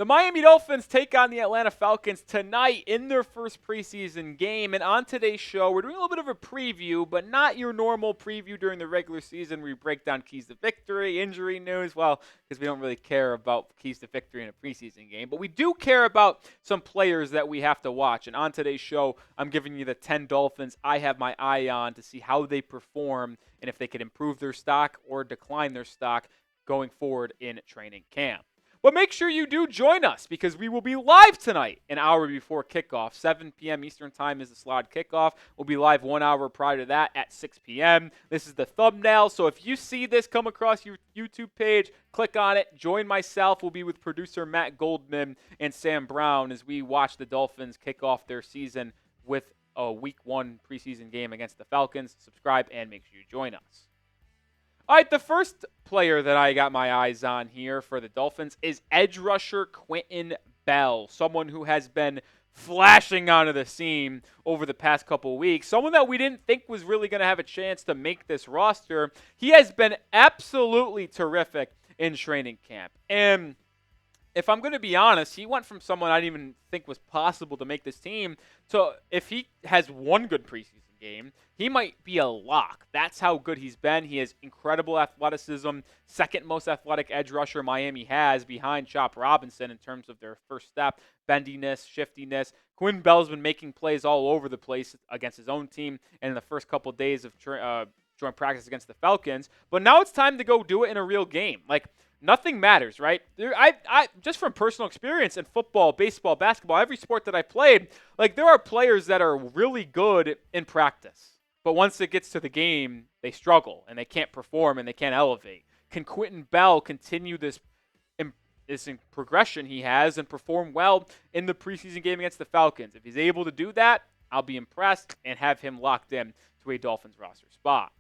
The Miami Dolphins take on the Atlanta Falcons tonight in their first preseason game. And on today's show, we're doing a little bit of a preview, but not your normal preview during the regular season where we break down keys to victory, injury news. Well, because we don't really care about keys to victory in a preseason game. But we do care about some players that we have to watch. And on today's show, I'm giving you the 10 Dolphins I have my eye on to see how they perform and if they could improve their stock or decline their stock going forward in training camp. But make sure you do join us because we will be live tonight an hour before kickoff. 7 p.m. Eastern Time is the slotted kickoff. We'll be live 1 hour prior to that at 6 p.m. This is the thumbnail, so if you see this come across your YouTube page, click on it. Join myself. We'll be with producer Matt Goldman and Sam Brown as we watch the Dolphins kick off their season with a Week 1 preseason game against the Falcons. Subscribe and make sure you join us. All right, the first player that I got my eyes on here for the Dolphins is edge rusher Quinton Bell, someone who has been flashing onto the scene over the past couple of weeks, someone that we didn't think was really going to have a chance to make this roster. He has been absolutely terrific in training camp. And if I'm going to be honest, he went from someone I didn't even think was possible to make this team to if he has one good preseason game, he might be a lock. That's how good he's been. He has incredible athleticism, second most athletic edge rusher Miami has behind Chop Robinson in terms of their first step, bendiness, shiftiness. Quinton Bell's been making plays all over the place against his own team and in the first couple of days of joint practice against the Falcons. But now it's time to go do it in a real game. Like, nothing matters, right? I just from personal experience in football, baseball, basketball, every sport that I played, like there are players that are really good in practice. But once it gets to the game, they struggle and they can't perform and they can't elevate. Can Quinton Bell continue this progression he has and perform well in the preseason game against the Falcons? If he's able to do that, I'll be impressed and have him locked in to a Dolphins roster spot.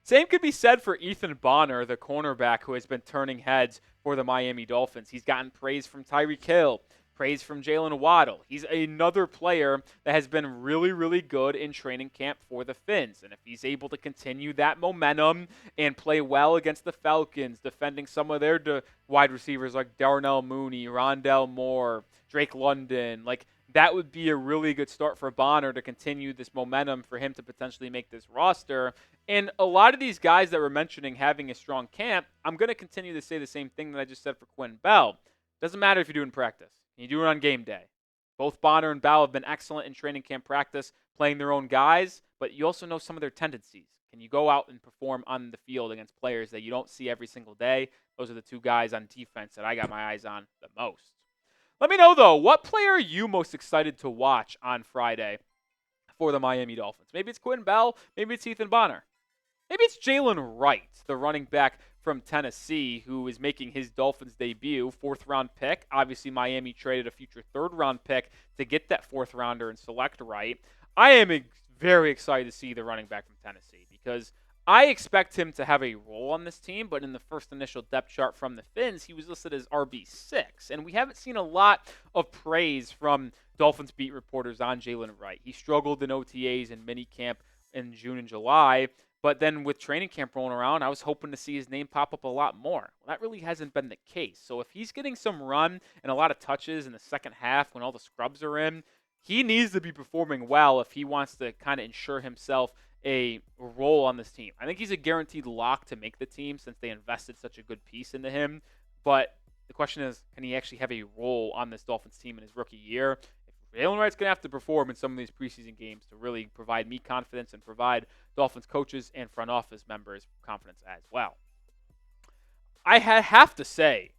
Same could be said for Ethan Bonner, the cornerback who has been turning heads for the Miami Dolphins. He's gotten praise from Tyreek Hill, praise from Jaylen Waddle. He's another player that has been really, really good in training camp for the Fins. And if he's able to continue that momentum and play well against the Falcons, defending some of their wide receivers like Darnell Mooney, Rondell Moore, Drake London, like that would be a really good start for Bonner to continue this momentum for him to potentially make this roster. And a lot of these guys that we're mentioning having a strong camp, I'm going to continue to say the same thing that I just said for Quinton Bell. Doesn't matter if you do it in practice. You do it on game day. Both Bonner and Bell have been excellent in training camp practice, playing their own guys, but you also know some of their tendencies. Can you go out and perform on the field against players that you don't see every single day? Those are the two guys on defense that I got my eyes on the most. Let me know, though, what player are you most excited to watch on Friday for the Miami Dolphins? Maybe it's Quinton Bell. Maybe it's Ethan Bonner. Maybe it's Jaylen Wright, the running back from Tennessee, who is making his Dolphins debut, fourth-round pick. Obviously, Miami traded a future third-round pick to get that fourth-rounder and select Wright. I am very excited to see the running back from Tennessee because I expect him to have a role on this team, but in the first initial depth chart from the Fins, he was listed as RB6. And we haven't seen a lot of praise from Dolphins beat reporters on Jaylen Wright. He struggled in OTAs and minicamp in June and July, but then with training camp rolling around, I was hoping to see his name pop up a lot more. Well, that really hasn't been the case. So if he's getting some run and a lot of touches in the second half when all the scrubs are in, he needs to be performing well if he wants to kind of ensure himself a role on this team. I think he's a guaranteed lock to make the team since they invested such a good piece into him. But the question is, can he actually have a role on this Dolphins team in his rookie year? If Jaylen Wright's going to have to perform in some of these preseason games to really provide me confidence and provide Dolphins coaches and front office members confidence as well. I have to say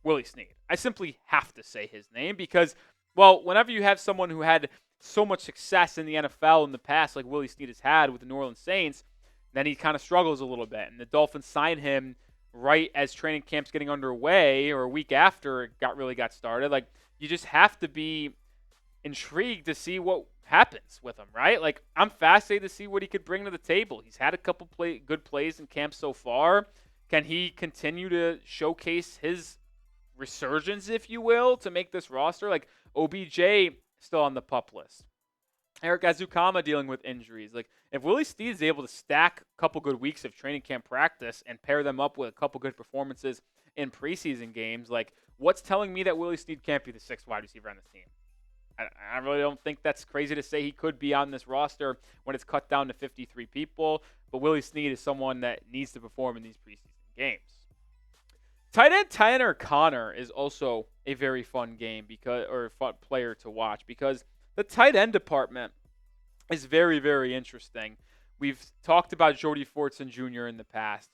Willie Snead. I simply have to say his name because, well, whenever you have someone who had so much success in the NFL in the past, like Willie Snead has had with the New Orleans Saints, then he kind of struggles a little bit. And the Dolphins signed him right as training camp's getting underway or a week after it really got started. Like, you just have to be intrigued to see what happens with him, right? Like, I'm fascinated to see what he could bring to the table. He's had a couple good plays in camp so far. Can he continue to showcase his resurgence, if you will, to make this roster? Like, OBJ still on the PUP list. Eric Azukama dealing with injuries. Like, if Willie Snead is able to stack a couple good weeks of training camp practice and pair them up with a couple good performances in preseason games, like, What's telling me that Willie Snead can't be the sixth wide receiver on this team? I really don't think that's crazy to say he could be on this roster when it's cut down to 53 people. But Willie Snead is someone that needs to perform in these preseason games. Tight end Tanne Conner is also a very fun fun player to watch because the tight end department is very, very interesting. We've talked about Jody Fortson Jr. in the past.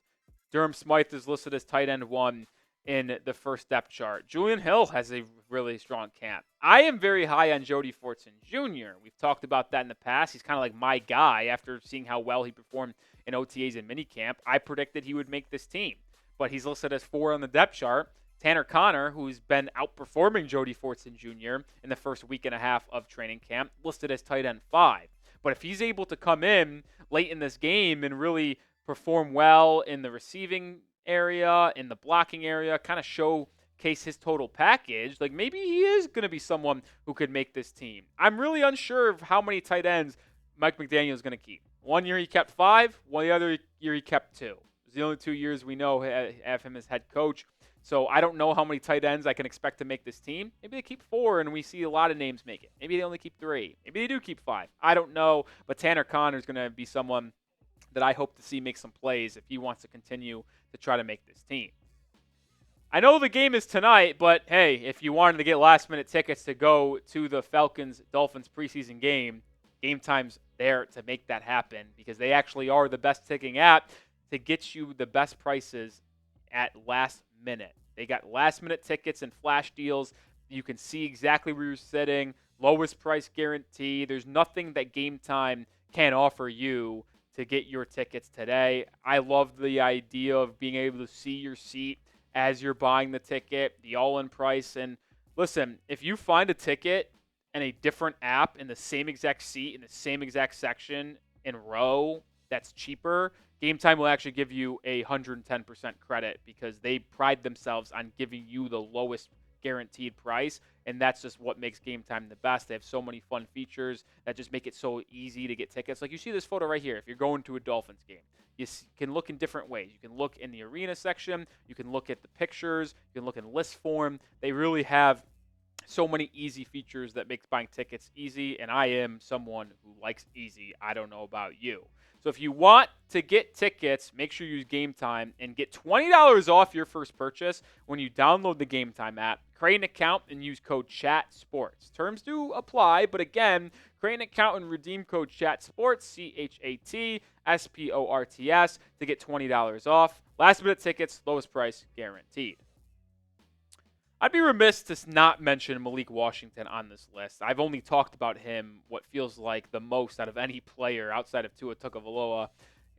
Durham Smythe is listed as tight end 1 in the first depth chart. Julian Hill has a really strong camp. I am very high on Jody Fortson Jr. We've talked about that in the past. He's kind of like my guy after seeing how well he performed in OTAs and minicamp. I predicted he would make this team, but he's listed as 4 on the depth chart. Tanne Conner, who's been outperforming Jody Fortson Jr. in the first week and a half of training camp, listed as tight end 5. But if he's able to come in late in this game and really perform well in the receiving area, in the blocking area, kind of showcase his total package, like maybe he is going to be someone who could make this team. I'm really unsure of how many tight ends Mike McDaniel is going to keep. One year he kept 5, one other year he kept 2. It's the only 2 years we know have him as head coach. So I don't know how many tight ends I can expect to make this team. Maybe they keep 4 and we see a lot of names make it. Maybe they only keep 3. Maybe they do keep 5. I don't know. But Tanne Conner is going to be someone that I hope to see make some plays if he wants to continue to try to make this team. I know the game is tonight, but hey, if you wanted to get last-minute tickets to go to the Falcons-Dolphins preseason game, Gametime's there to make that happen because they actually are the best ticketing app to get you the best prices at last minute. They got last-minute tickets and flash deals. You can see exactly where you're sitting, lowest price guarantee. There's nothing that Gametime can't offer you to get your tickets today. I love the idea of being able to see your seat as you're buying the ticket, the all-in price. And listen, if you find a ticket and a different app in the same exact seat, in the same exact section, in row, that's cheaper, Gametime will actually give you 110% credit because they pride themselves on giving you the lowest guaranteed price, and that's just what makes Gametime the best. They have so many fun features that just make it so easy to get tickets. Like you see this photo right here. If you're going to a Dolphins game, you can look in different ways. You can look in the arena section. You can look at the pictures. You can look in list form. They really have so many easy features that makes buying tickets easy, and I am someone who likes easy. I don't know about you. So if you want to get tickets, make sure you use Gametime and get $20 off your first purchase when you download the Gametime app. Create an account and use code CHATSPORTS. Terms do apply, but again, create an account and redeem code CHATSPORTS, CHATSPORTS, to get $20 off. Last minute tickets, lowest price guaranteed. I'd be remiss to not mention Malik Washington on this list. I've only talked about him what feels like the most out of any player outside of Tua Tagovailoa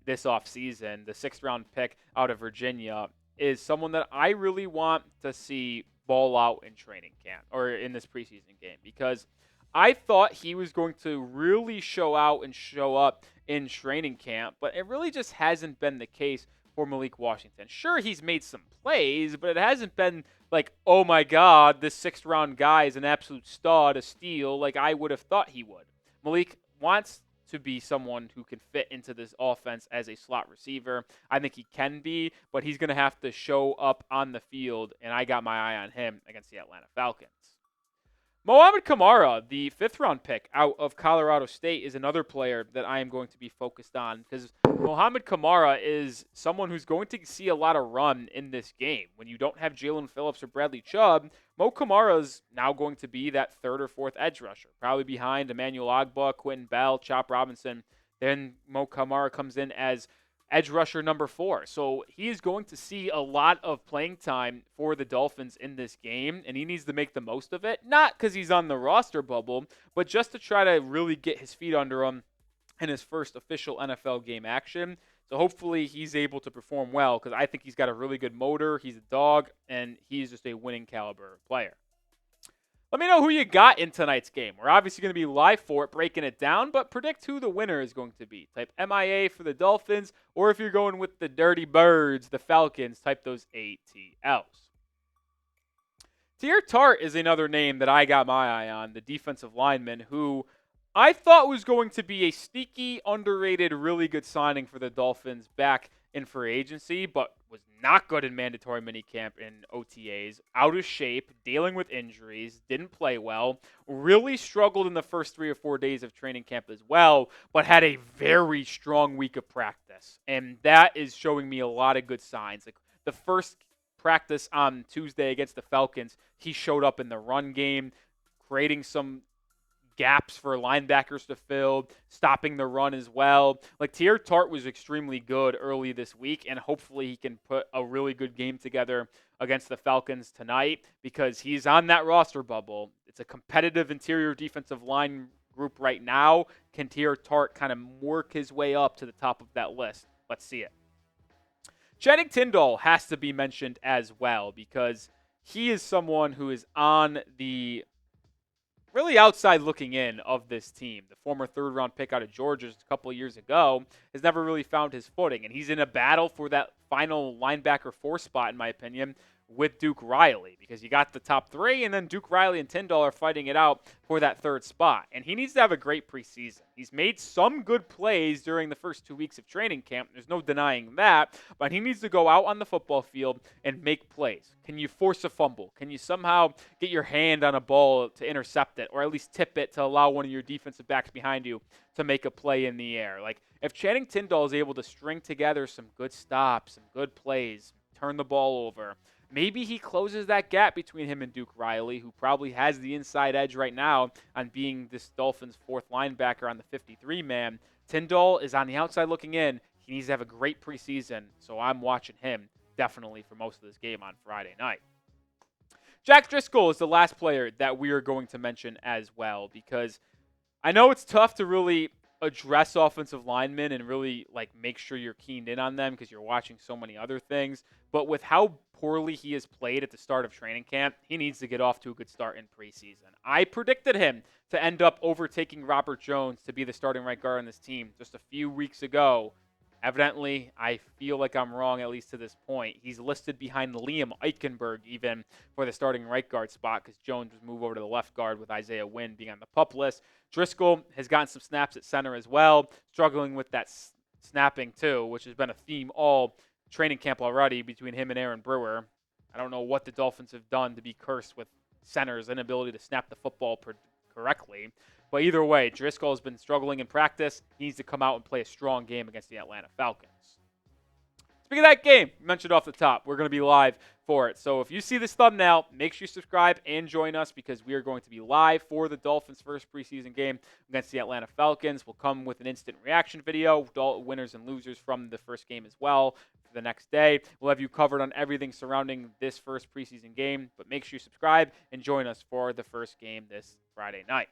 this offseason. The 6th-round pick out of Virginia is someone that I really want to see ball out in training camp or in this preseason game because I thought he was going to really show out and show up in training camp, but it really just hasn't been the case for Malik Washington. Sure, he's made some plays, but it hasn't been like, oh my God, this 6th-round guy is an absolute stud, a steal, like I would have thought he would. Malik wants to be someone who can fit into this offense as a slot receiver. I think he can be, but he's going to have to show up on the field, and I got my eye on him against the Atlanta Falcons. Mohamed Kamara, the 5th-round pick out of Colorado State, is another player that I am going to be focused on because Mohamed Kamara is someone who's going to see a lot of run in this game. When you don't have Jalen Phillips or Bradley Chubb, Mo Kamara is now going to be that 3rd or 4th edge rusher, probably behind Emmanuel Ogbah, Quinton Bell, Chop Robinson. Then Mo Kamara comes in as edge rusher number 4. So he is going to see a lot of playing time for the Dolphins in this game, and he needs to make the most of it. Not because he's on the roster bubble, but just to try to really get his feet under him in his first official NFL game action. So hopefully he's able to perform well because I think he's got a really good motor. He's a dog, and he's just a winning caliber player. Let me know who you got in tonight's game. We're obviously going to be live for it, breaking it down, but predict who the winner is going to be. Type MIA for the Dolphins, or if you're going with the Dirty Birds, the Falcons, type those ATLs. Teair Tart is another name that I got my eye on, the defensive lineman, who I thought was going to be a sneaky, underrated, really good signing for the Dolphins back in free agency, but was not good in mandatory minicamp and OTAs, out of shape, dealing with injuries, didn't play well, really struggled in the first 3 or 4 days of training camp as well, but had a very strong week of practice. And that is showing me a lot of good signs. Like the first practice on Tuesday against the Falcons, he showed up in the run game, creating some gaps for linebackers to fill, stopping the run as well. Like Teair Tart was extremely good early this week, and hopefully he can put a really good game together against the Falcons tonight because he's on that roster bubble. It's a competitive interior defensive line group right now. Can Teair Tart kind of work his way up to the top of that list? Let's see it. Channing Tindall has to be mentioned as well because he is someone who is on the really outside looking in of this team. The former third-round pick out of Georgia just a couple of years ago has never really found his footing, and he's in a battle for that final linebacker 4 spot, in my opinion, with Duke Riley, because you got the top 3, and then Duke Riley and Tindall are fighting it out for that 3rd spot, and he needs to have a great preseason. He's made some good plays during the first 2 weeks of training camp. There's no denying that, but he needs to go out on the football field and make plays. Can you force a fumble? Can you somehow get your hand on a ball to intercept it, or at least tip it to allow one of your defensive backs behind you to make a play in the air? Like, if Channing Tindall is able to string together some good stops, some good plays, turn the ball over, maybe he closes that gap between him and Duke Riley, who probably has the inside edge right now on being this Dolphins' 4th linebacker on the 53-man. Tindall is on the outside looking in. He needs to have a great preseason, so I'm watching him definitely for most of this game on Friday night. Jack Driscoll is the last player that we are going to mention as well, because I know it's tough to really address offensive linemen and really make sure you're keened in on them because you're watching so many other things. But with how poorly he has played at the start of training camp, he needs to get off to a good start in preseason. I predicted him to end up overtaking Robert Jones to be the starting right guard on this team just a few weeks ago. Evidently, I feel like I'm wrong, at least to this point. He's listed behind Liam Eichenberg even for the starting right guard spot because Jones was moved over to the left guard with Isaiah Wynn being on the PUP list. Driscoll has gotten some snaps at center as well, struggling with that snapping too, which has been a theme all training camp already between him and Aaron Brewer. I don't know what the Dolphins have done to be cursed with center's inability to snap the football correctly. But either way, Driscoll has been struggling in practice. He needs to come out and play a strong game against the Atlanta Falcons. Speaking of that game, mentioned off the top, we're going to be live for it. So if you see this thumbnail, make sure you subscribe and join us because we are going to be live for the Dolphins' first preseason game against the Atlanta Falcons. We'll come with an instant reaction video, winners and losers from the first game as well for the next day. We'll have you covered on everything surrounding this first preseason game, but make sure you subscribe and join us for the first game this Friday night.